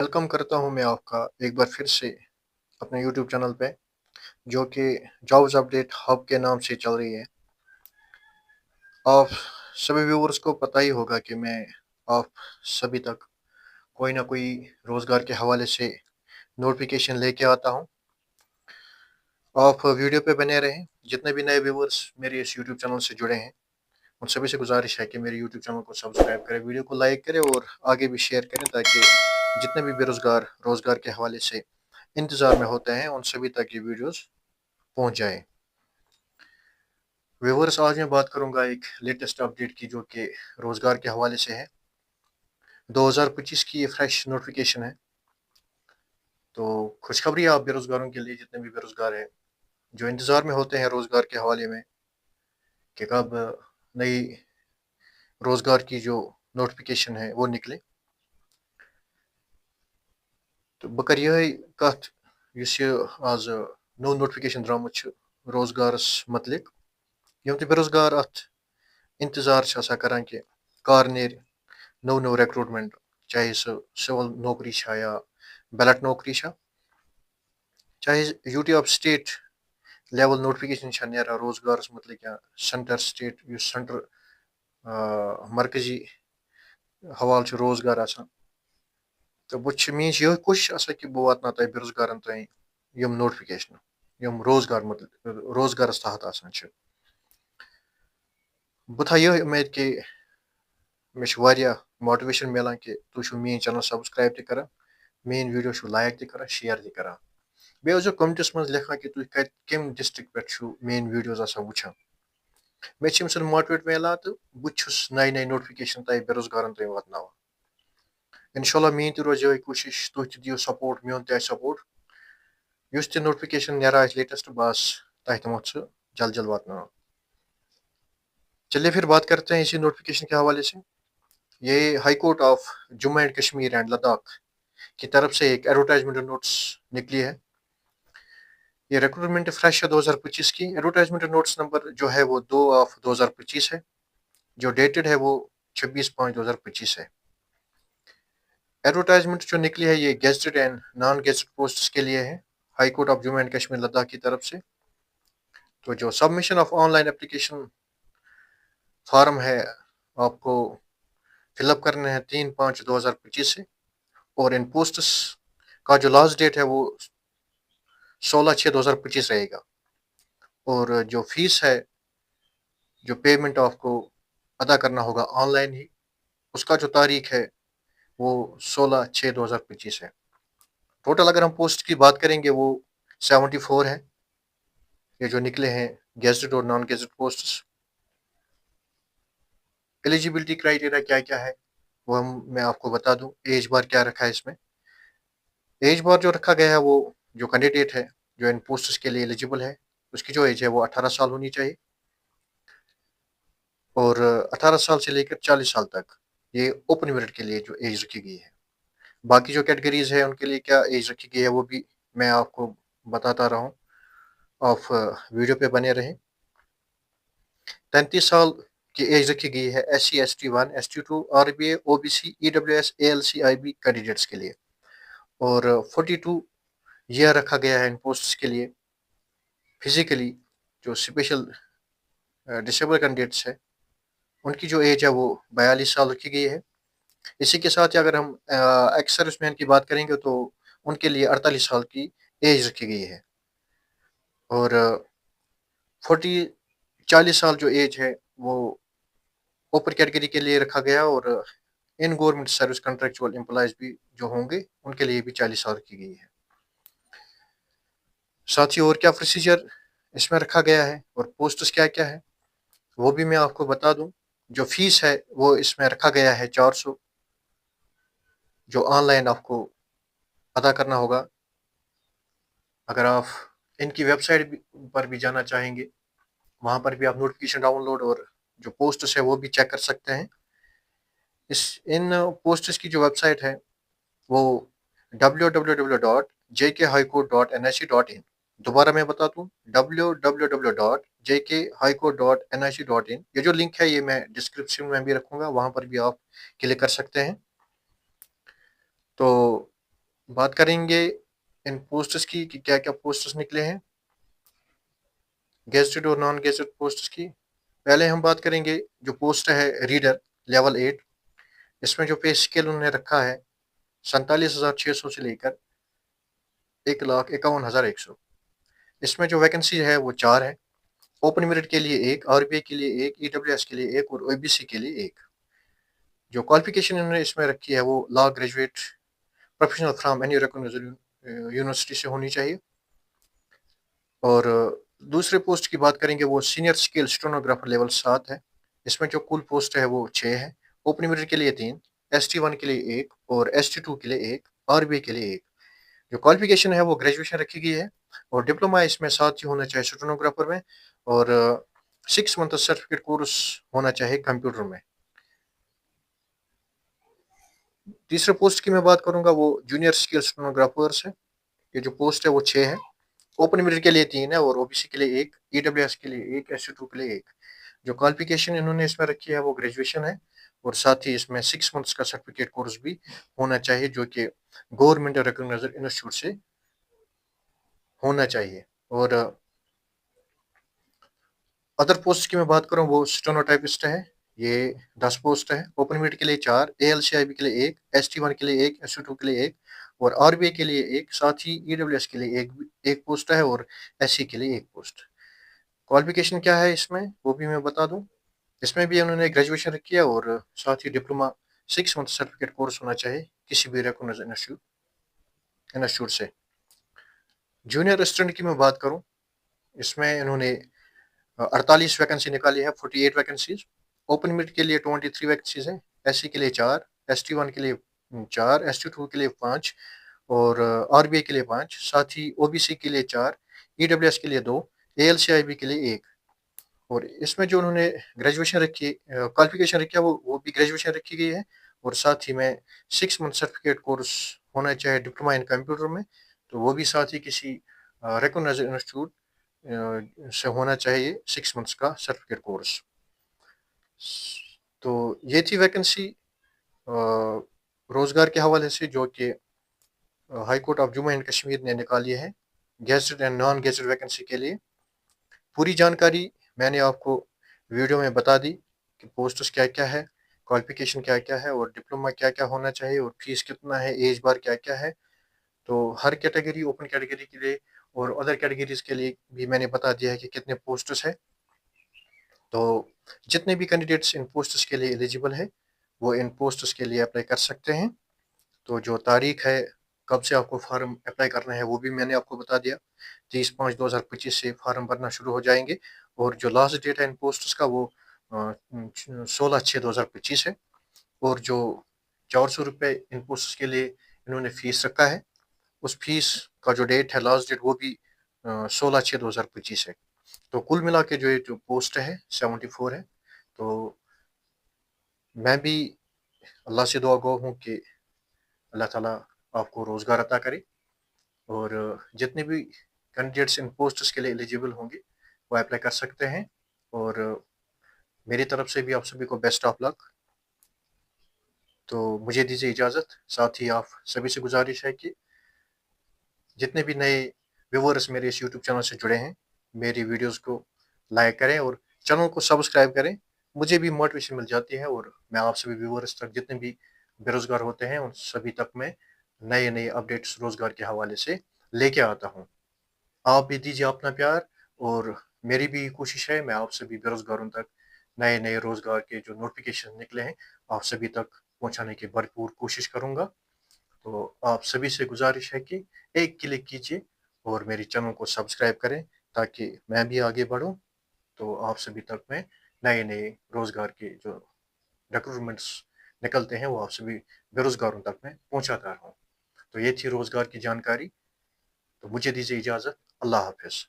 Welcome करता हूँ मैं आपका एक बार फिर से अपने यूट्यूब चैनल पे, जो कि जॉब्स अपडेट हब के नाम से चल रही है। आप सभी व्यूअर्स को पता ही होगा कि मैं आप सभी तक कोई ना कोई रोज़गार के हवाले से नोटिफिकेशन लेके आता हूँ। आप वीडियो पे बने रहें। जितने भी नए व्यूअर्स मेरे इस यूट्यूब चैनल से जुड़े हैं, उन सभी से गुजारिश है कि मेरे यूट्यूब चैनल को सब्सक्राइब करें, वीडियो को लाइक करें और आगे भी शेयर करें, ताकि जितने भी बेरोज़गार रोज़गार के हवाले से इंतज़ार में होते हैं, उन सभी तक ये वीडियोस पहुंच जाए। व्यूअर्स, आज मैं बात करूंगा एक लेटेस्ट अपडेट की, जो कि रोज़गार के हवाले से है। 2025 की ये फ्रेश नोटिफिकेशन है। तो खुशखबरी आप बेरोज़गारों के लिए, जितने भी बेरोज़गार हैं, जो इंतज़ार में होते हैं रोज़गार के हवाले में कि कब नई रोज़गार की जो नोटिफिकेशन है वो निकले। तो बह कर यही कथ युस ये आज नो नोटिफिकेशन द्रामुत छ रोज़गारस मुतलिक, यम ते बेरोज़गार अत इंतज़ार छ आसान करान कि कर नेर नो रिक्रूटमेंट, चाहे सह सिविल नौकरी छा या बैलेट नौकरी छा, चाहे UT of state level notification छा नेरा रोज़गारस मुतलिक, या सेंटर स्टेट युस सेंटर मरकजी हवाल छ रोज़गार आसान। तो बह मे यह कोशिश आसान कि बह वातना तह बेरोज़गारन ताई यम नोटिफिकेशन, यम रोज़गार मुतलिक रोज़गारस तहत आसान छ। बह था यह उम्मीद कि मे मोटिवेशन मिलान कि तुम मेन चैनल सब्सक्राइब तक करान, मेन वीडियो लाइक तक करान, शेयर तक करान। बे ओसो कमेंट्स मज लिखान कि तुम कम डिस्ट्रिक्ट पे मेन वीडियोस आसान वुचान। मे अम मोटिवेट मिलान, तो बहुत नई नई नोटिफिकेशन तह बेरोज़गारन ताई वातनावान। इंशाल्लाह मेन तह रोज यही कोशिश, तुम दियो सपोर्ट, मोन तह सपोर्ट। युस तह नोटिफिकेशन नेरा लेटेस्ट, बस तह दिमो सह जल्द जल्द वातनावान। चलिए फिर बात करते हैं इसी नोटिफिकेशन के हवाले से। ये high court of Jammu and Kashmir and Ladakh की तरफ से एक एडवर्टाइजमेंट नोट्स निकली है। ये रिक्रूटमेंट फ्रेश है 2025 की। एडवर्टाइजमेंट नोट्स नंबर जो है वो 2/2025 है। जो डेटेड है वो 26/5/2025 है। एडवर्टाइजमेंट जो निकली है ये gazetted and non gazetted posts के लिए है, high court of Jammu and Kashmir Ladakh की तरफ से। तो जो submission of online application form है, आपको फिलअप करने हैं 3/5/2025 से, और इन पोस्ट्स का जो लास्ट डेट है वो 16/6/2025 रहेगा। और जो फीस है, जो पेमेंट आपको अदा करना होगा ऑनलाइन ही, उसका जो तारीख है वो 16/6/2025 है। टोटल अगर हम पोस्ट की बात करेंगे वो 74 है, ये जो निकले हैं गेजेटेड और non gazetted post. Eligibility criteria क्या क्या है वो मैं आपको बता दूं। एज बार क्या रखा है इसमें। एज बार जो रखा गया है वो, जो कैंडिडेट है जो इन पोस्ट्स के लिए एलिजिबल है, उसकी जो एज है वो 18 साल होनी चाहिए। और 18 साल से लेकर 40 साल तक ये ओपन मेरिट के लिए जो एज रखी गई है। बाकी जो कैटेगरीज है उनके लिए क्या एज रखी गई है वो भी मैं आपको बताता रहा हूँ। आप वीडियो पे बने रहें। 33 साल की एज रखी गई है SC ST1 ST2 RBA OBC EWS ALC IB candidates के लिए। और 42 ईयर रखा गया है इन पोस्ट्स के लिए। फिजिकली जो स्पेशल डिसेबल कैंडिडेट्स है, उनकी जो एज है वो 42 साल रखी गई है। इसी के साथ ही अगर हम एक्स सर्विसमैन की बात करेंगे तो उनके लिए 48 साल की एज रखी गई है। और 40 साल जो एज है वो ऊपर कैटेगरी के लिए रखा गया। और in government service contractual employees भी जो होंगे उनके लिए भी 40 साल की गई है। साथ ही और क्या प्रोसीजर इसमें रखा गया है और पोस्ट्स क्या क्या है वो भी मैं आपको बता दूं। जो फीस है वो इसमें रखा गया है 400, जो ऑनलाइन आपको अदा करना होगा। अगर आप इनकी वेबसाइट पर भी जाना चाहेंगे, वहाँ पर भी आप नोटिफिकेशन डाउनलोड और जो पोस्ट्स है वो भी चेक कर सकते हैं। इन पोस्ट्स की जो वेबसाइट है वो www.jkhighcourt.nic.in। दोबारा मैं बता दूं, www.jkhighcourt.nic.in। ये जो लिंक है ये मैं डिस्क्रिप्शन में भी रखूंगा, वहां पर भी आप क्लिक कर सकते हैं। तो बात करेंगे इन पोस्ट्स की कि क्या क्या पोस्ट्स निकले हैं, गेजेटेड और नॉन गेजेटेड पोस्ट्स की। पहले हम बात करेंगे जो पोस्ट है रीडर लेवल 8। इसमें जो पे स्केल उन्होंने रखा है 47,600 से लेकर 1,51,100। इसमें जो वैकेंसी है वो 4 है। ओपन मेरिट के लिए एक, आरबीआई के लिए एक, ईडब्ल्यूएस के लिए एक और ओबीसी के लिए एक। जो क्वालिफिकेशन इन्होंने इसमें रखी है वो law graduate professional from any recognised university से होनी चाहिए। और दूसरे पोस्ट की बात करेंगे वो सीनियर स्केल स्टेनोग्राफर लेवल 7 है। इसमें जो कुल पोस्ट है वो 6 है। ओपन मेरिट के लिए 3, ST1 के लिए एक और ST2 के लिए एक, आरबीआई के लिए एक। जो क्वालिफिकेशन है वो ग्रेजुएशन रखी गई है और डिप्लोमा इसमें साथ ही होना चाहिए स्टेनोग्राफर में, और 6 मंथ सर्टिफिकेट कोर्स होना चाहिए कंप्यूटर में। तीसरे पोस्ट की मैं बात करूंगा वो जूनियर स्केल स्टेनोग्राफर्स है। ये जो पोस्ट है वो 6 है। ओपन मेरिट के लिए 3 है और ओबीसी के लिए एक, ईडब्ल्यूएस के लिए एक, ST2 के लिए एक। जो क्वालिफिकेशन इन्होंने इसमें रखी है वो ग्रेजुएशन है और साथ ही इसमें 6 मंथ्स का सर्टिफिकेट कोर्स भी होना चाहिए जो कि गवर्नमेंट रिकॉग्नाइज्ड इंस्टीट्यूट से होना चाहिए। और अदर पोस्ट की मैं बात करूं वो स्टेनोटाइपिस्ट है। ये 10 पोस्ट है। ओपन मेरिट के लिए 4, ALCIB के लिए एक, ST1 के लिए एक, ST2 के लिए एक और आरबीआई के लिए एक, साथ ही ईडब्ल्यूएस के लिए एक पोस्ट है और SC के लिए एक पोस्ट। क्वालिफिकेशन क्या है इसमें वो भी मैं बता दूं। इसमें भी उन्होंने ग्रेजुएशन रखी है और साथ ही डिप्लोमा 6 मंथ सर्टिफिकेट कोर्स होना चाहिए किसी भी रिकॉग्नाइज्ड इंस्टीट्यूट से। जूनियर स्टूडेंट की मैं बात करूं, इसमें इन्होंने 48 वैकेंसी निकाली है, 48 वैकेंसीज। ओपन मेरिट के लिए 23 वैकेंसीज हैं, SC के लिए 4, ST1 के लिए 4, ST2 के लिए 5 और आरबीआई के लिए 5, साथ ही ओबीसी के लिए 4, ईडब्ल्यूएस के लिए 2, ALCIB के लिए एक। और इसमें जो उन्होंने ग्रेजुएशन रखी क्वालिफिकेशन रखी है वो भी ग्रेजुएशन रखी गई है और साथ ही में 6 मंथ सर्टिफिकेट कोर्स होना चाहिए डिप्लोमा इन कंप्यूटर में, तो वो भी साथ ही किसी रिकॉग्नाइज्ड इंस्टीट्यूट से होना चाहिए 6 मंथ्स का सर्टिफिकेट कोर्स। तो ये थी वैकेंसी रोजगार के हवाले से जो कि high court of Jammu and Kashmir ने निकाली है gazetted and non gazetted vacancy के लिए। पूरी जानकारी मैंने आपको वीडियो में बता दी कि पोस्ट्स क्या क्या है, क्वालिफिकेशन क्या क्या है और डिप्लोमा क्या क्या होना चाहिए और फीस कितना है, एज बार क्या क्या है। तो हर कैटेगरी, ओपन कैटेगरी के लिए और अदर कैटेगरीज के लिए भी मैंने बता दिया है कि कितने पोस्ट्स है। तो जितने भी कैंडिडेट्स इन पोस्ट्स के लिए एलिजिबल है वो इन पोस्ट्स के लिए अप्लाई कर सकते हैं। तो जो तारीख है कब से आपको फॉर्म अप्लाई करना है वो भी मैंने आपको बता दिया। 30/5/2025 से फॉर्म भरना शुरू हो जाएंगे और जो लास्ट डेट है इन पोस्ट्स का वो 16/6/2025 है। और जो 400 रुपये इन पोस्ट्स के लिए इन्होंने फीस रखा है, उस फीस का जो डेट है लास्ट डेट वो भी 16/6/2025 है। तो कुल मिला के जो ये जो पोस्ट है 74 है। तो मैं भी अल्लाह से दुआ गो हूँ कि अल्लाह ताला आपको रोज़गार अता करे और जितने भी कैंडिडेट्स इन पोस्ट्स के लिए एलिजिबल होंगे वो अप्लाई कर सकते हैं। और मेरी तरफ से भी आप सभी को बेस्ट ऑफ लक। तो मुझे दीजिए इजाज़त। साथ ही आप सभी से गुजारिश है कि जितने भी नए व्यूवर्स मेरे इस यूट्यूब चैनल से जुड़े हैं मेरी वीडियोस को लाइक करें और चैनल को सब्सक्राइब करें। मुझे भी मोटिवेशन मिल जाती है और मैं आप सभी व्यूवर्स तक जितने भी बेरोज़गार होते हैं उन सभी तक मैं नए नए अपडेट्स रोज़गार के हवाले से लेके आता हूँ। आप भी दीजिए अपना प्यार और मेरी भी कोशिश है मैं आप सभी बेरोज़गारों तक नए नए रोज़गार के जो नोटिफिकेशन निकले हैं आप सभी तक पहुँचाने की भरपूर कोशिश करूँगा। तो आप सभी से गुजारिश है कि एक क्लिक कीजिए और मेरे चैनल को सब्सक्राइब करें ताकि मैं भी आगे बढ़ूं। तो आप सभी तक मैं नए नए रोज़गार के जो रिक्रूटमेंट्स निकलते हैं वो आप सभी बेरोज़गारों तक मैं पहुंचाता रहूं। तो ये थी रोज़गार की जानकारी। तो मुझे दीजिए इजाज़त। अल्लाह हाफिज़।